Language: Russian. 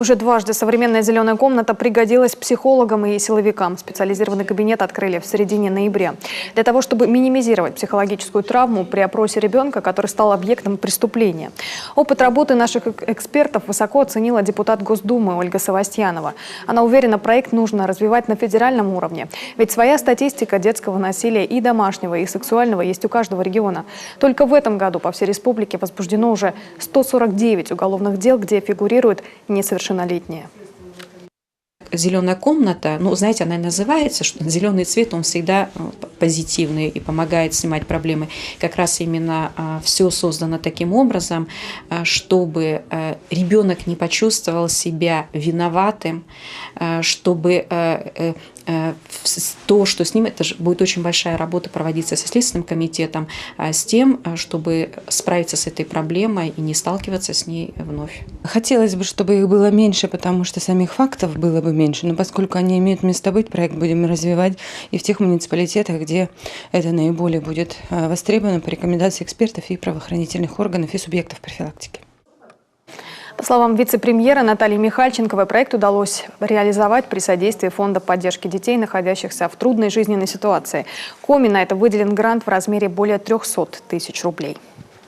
Уже дважды современная зеленая комната пригодилась психологам и силовикам. Специализированный кабинет открыли в середине ноября. Для того, чтобы минимизировать психологическую травму при опросе ребенка, который стал объектом преступления. Опыт работы наших экспертов высоко оценила депутат Госдумы Ольга Савастьянова. Она уверена, проект нужно развивать на федеральном уровне. Ведь своя статистика детского насилия и домашнего, и сексуального есть у каждого региона. Только в этом году по всей республике возбуждено уже 149 уголовных дел, где фигурируют несовершеннолетние. Зеленая комната, ну, знаете, она и называется, что зеленый цвет, он всегда позитивный и помогает снимать проблемы. Как раз именно все создано таким образом, чтобы ребенок не почувствовал себя виноватым, чтобы то, что с ним, это же будет очень большая работа проводиться со Следственным комитетом, с тем, чтобы справиться с этой проблемой и не сталкиваться с ней вновь. Хотелось бы, чтобы их было меньше, потому что самих фактов было бы меньше, но поскольку они имеют место быть, проект будем развивать и в тех муниципалитетах, где это наиболее будет востребовано по рекомендации экспертов и правоохранительных органов и субъектов профилактики. По словам вице-премьера Натальи Михальченковой, проект удалось реализовать при содействии Фонда поддержки детей, находящихся в трудной жизненной ситуации. Коми на это выделен грант в размере более 300 тысяч рублей.